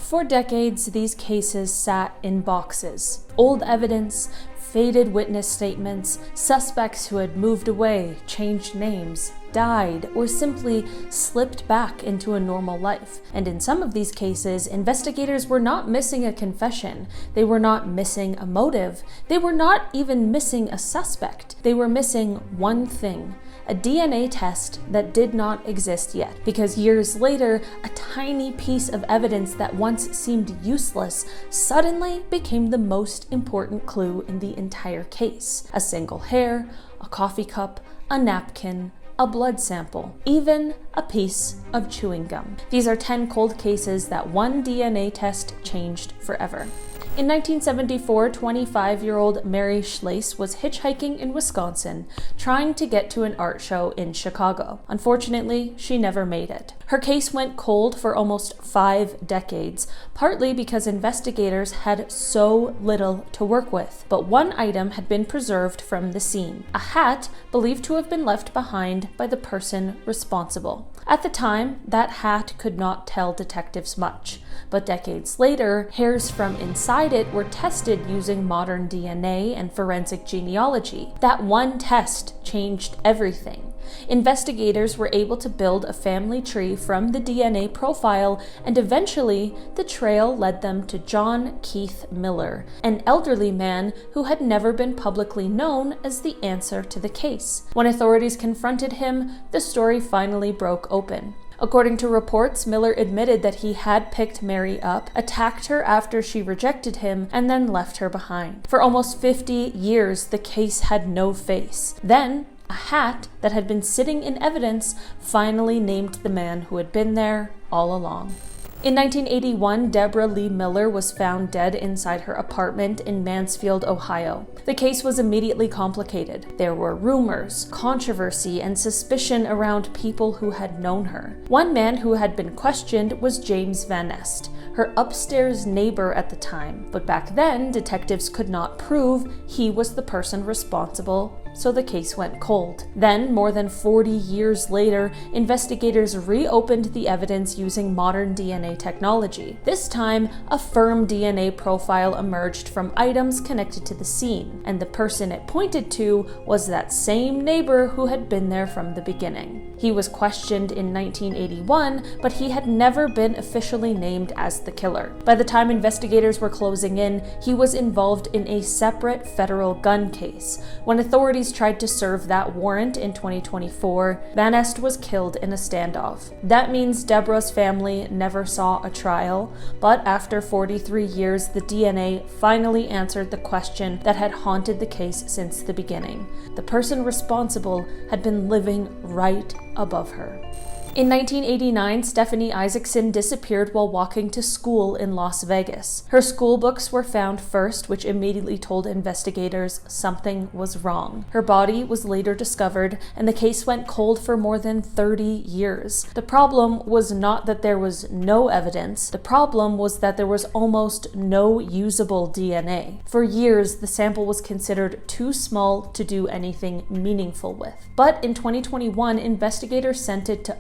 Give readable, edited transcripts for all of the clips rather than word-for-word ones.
For decades, these cases sat in boxes. Old evidence, faded witness statements, suspects who had moved away, changed names, died, or simply slipped back into a normal life. And in some of these cases, investigators were not missing a confession. They were not missing a motive. They were not even missing a suspect. They were missing one thing: a DNA test that did not exist yet. Because years later, a tiny piece of evidence that once seemed useless suddenly became the most important clue in the entire case. A single hair, a coffee cup, a napkin, a blood sample, even a piece of chewing gum. These are 10 cold cases that one DNA test changed forever. In 1974, 25-year-old Mary Schlase was hitchhiking in Wisconsin, trying to get to an art show in Chicago. Unfortunately, she never made it. Her case went cold for almost 5 decades, partly because investigators had so little to work with. But one item had been preserved from the scene: a hat believed to have been left behind by the person responsible. At the time, that hat could not tell detectives much, but decades later, hairs from inside it were tested using modern DNA and forensic genealogy. That one test changed everything. Investigators were able to build a family tree from the DNA profile, and eventually the trail led them to John Keith Miller, an elderly man who had never been publicly known as the answer to the case. When authorities confronted him, the story finally broke open. According to reports, Miller admitted that he had picked Mary up, attacked her after she rejected him, and then left her behind. For almost 50 years, the case had no face. Then, a hat that had been sitting in evidence finally named the man who had been there all along. In 1981, Deborah Lee Miller was found dead inside her apartment in Mansfield, Ohio. The case was immediately complicated. There were rumors, controversy, and suspicion around people who had known her. One man who had been questioned was James Van Nest, her upstairs neighbor at the time. But back then, detectives could not prove he was the person responsible, so the case went cold. Then, more than 40 years later, investigators reopened the evidence using modern DNA technology. This time, a firm DNA profile emerged from items connected to the scene, and the person it pointed to was that same neighbor who had been there from the beginning. He was questioned in 1981, but he had never been officially named as the killer. By the time investigators were closing in, he was involved in a separate federal gun case. When authorities tried to serve that warrant in 2024, Van Nest was killed in a standoff. That means Deborah's family never saw a trial, but after 43 years, the DNA finally answered the question that had haunted the case since the beginning. The person responsible had been living right above her. In 1989, Stephanie Isaacson disappeared while walking to school in Las Vegas. Her school books were found first, which immediately told investigators something was wrong. Her body was later discovered, and the case went cold for more than 30 years. The problem was not that there was no evidence. The problem was that there was almost no usable DNA. For years, the sample was considered too small to do anything meaningful with. But in 2021, investigators sent it to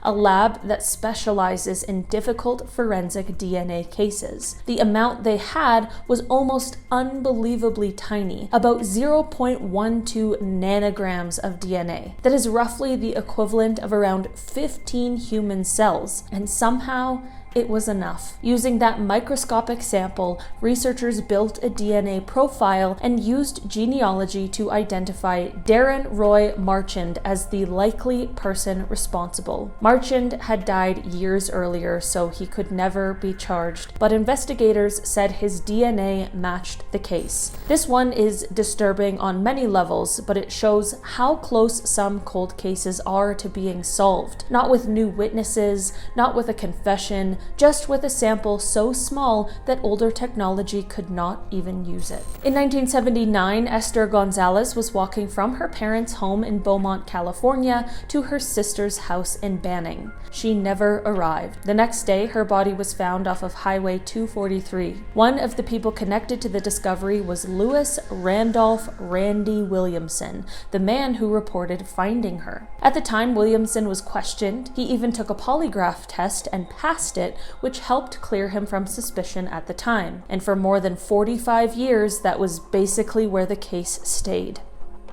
a lab that specializes in difficult forensic DNA cases. The amount they had was almost unbelievably tiny, about 0.12 nanograms of DNA. That is roughly the equivalent of around 15 human cells, and somehow it was enough. Using that microscopic sample, researchers built a DNA profile and used genealogy to identify Darren Roy Marchand as the likely person responsible. Marchand had died years earlier, so he could never be charged, but investigators said his DNA matched the case. This one is disturbing on many levels, but it shows how close some cold cases are to being solved. Not with new witnesses, not with a confession, just with a sample so small that older technology could not even use it. In 1979, Esther Gonzalez was walking from her parents' home in Beaumont, California, to her sister's house in Banning. She never arrived. The next day, her body was found off of Highway 243. One of the people connected to the discovery was Louis Randolph Randy Williamson, the man who reported finding her. At the time Williamson was questioned, he even took a polygraph test and passed it, hatchet, which helped clear him from suspicion at the time. And for more than 45 years, that was basically where the case stayed.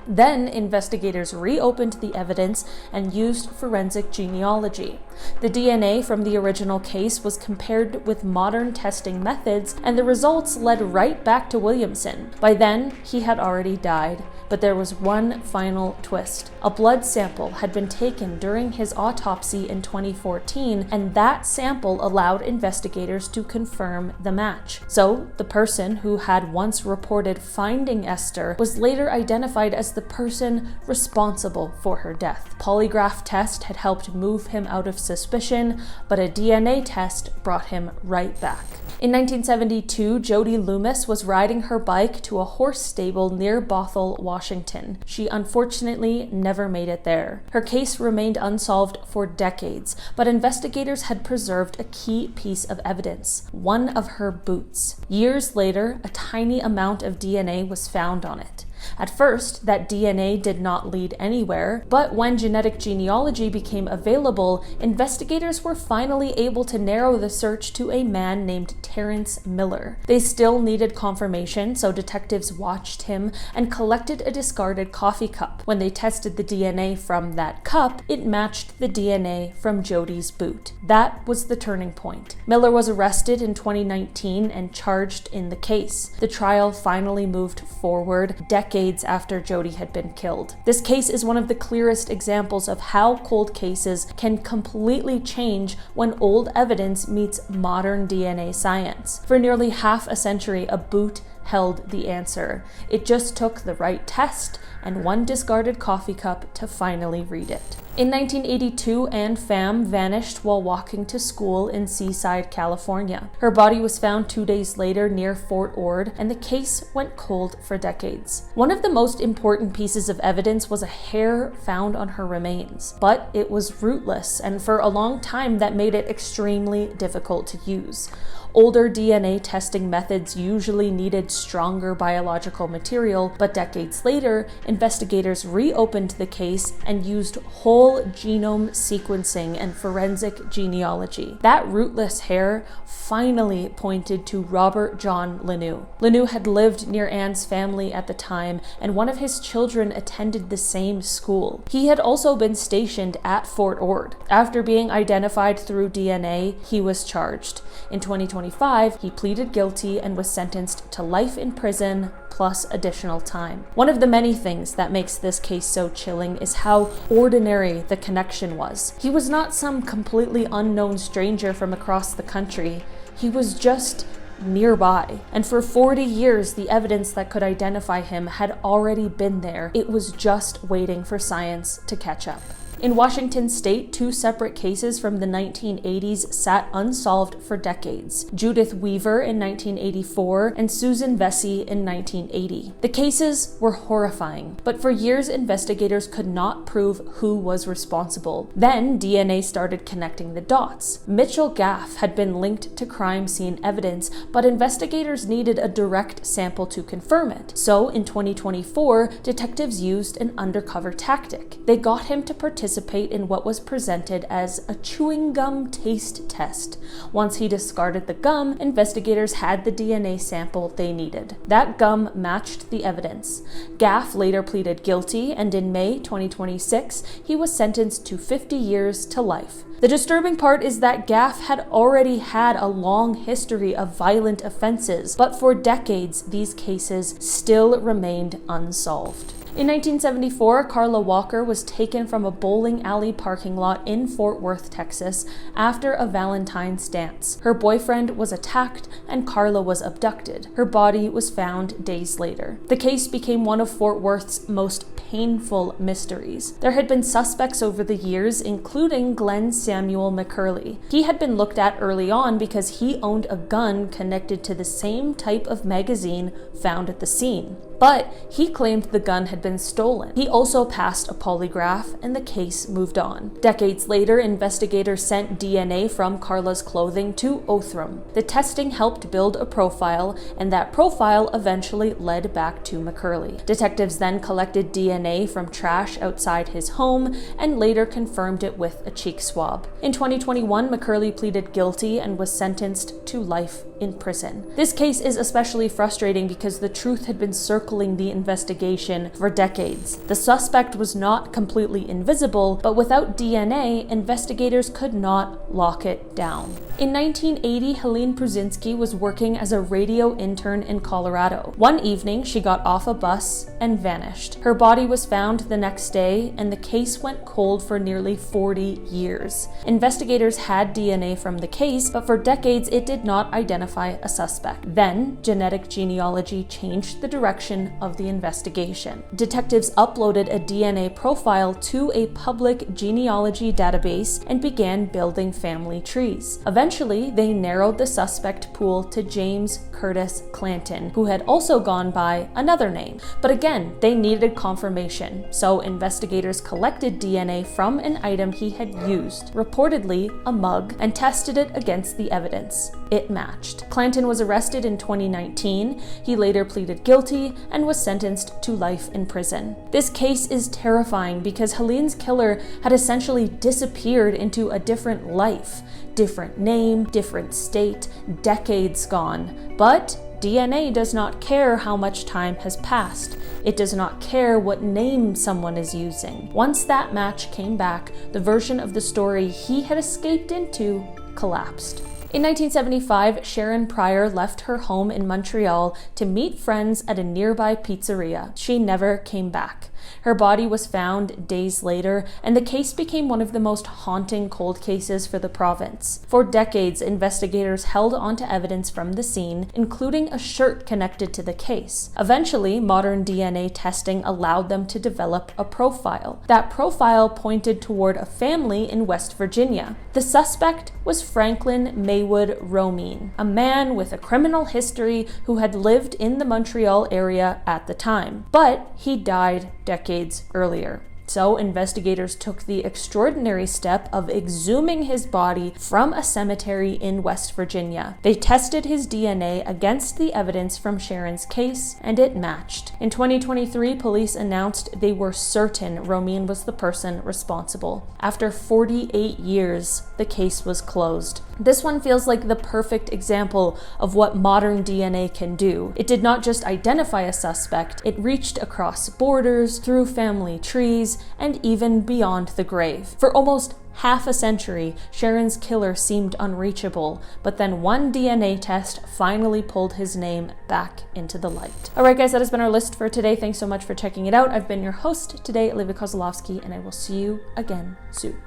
Then, investigators reopened the evidence and used forensic genealogy. The DNA from the original case was compared with modern testing methods, and the results led right back to Williamson. By then, he had already died. But there was one final twist. A blood sample had been taken during his autopsy in 2014, and that sample allowed investigators to confirm the match. So, the person who had once reported finding Esther was later identified as the person responsible for her death. Polygraph test had helped move him out of suspicion, but a DNA test brought him right back. In 1972, Jody Loomis was riding her bike to a horse stable near Bothell, Washington. She unfortunately never made it there. Her case remained unsolved for decades, but investigators had preserved a key piece of evidence: one of her boots. Years later, a tiny amount of DNA was found on it. At first, that DNA did not lead anywhere, but when genetic genealogy became available, investigators were finally able to narrow the search to a man named Terrence Miller. They still needed confirmation, so detectives watched him and collected a discarded coffee cup. When they tested the DNA from that cup, it matched the DNA from Jody's boot. That was the turning point. Miller was arrested in 2019 and charged in the case. The trial finally moved forward decades after Jody had been killed. This case is one of the clearest examples of how cold cases can completely change when old evidence meets modern DNA science. For nearly half a century, a boot held the answer. It just took the right test and one discarded coffee cup to finally read it. In 1982, Pham vanished while walking to school in Seaside, California. Her body was found 2 days later near Fort Ord, and the case went cold for decades. One of the most important pieces of evidence was a hair found on her remains, but it was rootless, and for a long time that made it extremely difficult to use. Older DNA testing methods usually needed stronger biological material, but decades later, investigators reopened the case and used whole genome sequencing and forensic genealogy. That rootless hair finally pointed to Robert John Lanou. Lanou had lived near Anne's family at the time, and one of his children attended the same school. He had also been stationed at Fort Ord. After being identified through DNA, he was charged. In 2025, he pleaded guilty and was sentenced to life in prison plus additional time. One of the many things that makes this case so chilling is how ordinary the connection was. He was not some completely unknown stranger from across the country. He was just nearby. And for 40 years, the evidence that could identify him had already been there. It was just waiting for science to catch up. In Washington state, 2 separate cases from the 1980s sat unsolved for decades: Judith Weaver in 1984 and Susan Vesey in 1980. The cases were horrifying, but for years investigators could not prove who was responsible. Then DNA started connecting the dots. Mitchell Gaff had been linked to crime scene evidence, but investigators needed a direct sample to confirm it. So in 2024, detectives used an undercover tactic. They got him to participate in what was presented as a chewing gum taste test. Once he discarded the gum, investigators had the DNA sample they needed. That gum matched the evidence. Gaff later pleaded guilty, and in May 2026, he was sentenced to 50 years to life. The disturbing part is that Gaff had already had a long history of violent offenses, but for decades, these cases still remained unsolved. In 1974, Carla Walker was taken from a bowling alley parking lot in Fort Worth, Texas, after a Valentine's dance. Her boyfriend was attacked and Carla was abducted. Her body was found days later. The case became one of Fort Worth's most painful mysteries. There had been suspects over the years, including Glenn Samuel McCurley. He had been looked at early on because he owned a gun connected to the same type of magazine found at the scene. but he claimed the gun had been stolen. He also passed a polygraph, and the case moved on. Decades later, investigators sent DNA from Carla's clothing to Othram. The testing helped build a profile, and that profile eventually led back to McCurley. Detectives then collected DNA from trash outside his home and later confirmed it with a cheek swab. In 2021, McCurley pleaded guilty and was sentenced to life in prison. This case is especially frustrating because the truth had been circling the investigation for decades. The suspect was not completely invisible, but without DNA, investigators could not lock it down. In 1980, Helene Pruszynski was working as a radio intern in Colorado. One evening, she got off a bus and vanished. Her body was found the next day, and the case went cold for nearly 40 years. Investigators had DNA from the case, but for decades it did not identify a suspect. Then, genetic genealogy changed the direction of the investigation. Detectives uploaded a DNA profile to a public genealogy database and began building family trees. Eventually, they narrowed the suspect pool to James Curtis Clanton, who had also gone by another name. But again, they needed confirmation, so investigators collected DNA from an item he had used, reportedly a mug, and tested it against the evidence. It matched. Clanton was arrested in 2019. He later pleaded guilty and was sentenced to life in prison. This case is terrifying because Helene's killer had essentially disappeared into a different life, different name, different state, decades gone. But DNA does not care how much time has passed. It does not care what name someone is using. Once that match came back, the version of the story he had escaped into collapsed. In 1975, Sharron Prior left her home in Montreal to meet friends at a nearby pizzeria. She never came back. Her body was found days later, and the case became one of the most haunting cold cases for the province. For decades, investigators held onto evidence from the scene, including a shirt connected to the case. Eventually, modern DNA testing allowed them to develop a profile. That profile pointed toward a family in West Virginia. The suspect was Franklin Maywood Romine, a man with a criminal history who had lived in the Montreal area at the time. But he died decades earlier. So investigators took the extraordinary step of exhuming his body from a cemetery in West Virginia. They tested his DNA against the evidence from Sharron's case, and it matched. In 2023, police announced they were certain Romine was the person responsible. After 48 years, the case was closed. This one feels like the perfect example of what modern DNA can do. It did not just identify a suspect, it reached across borders, through family trees, and even beyond the grave. For almost half a century, Sharron's killer seemed unreachable, but then one DNA test finally pulled his name back into the light. Alright guys, that has been our list for today. Thanks so much for checking it out. I've been your host today, Olivia Kozlowski, and I will see you again soon.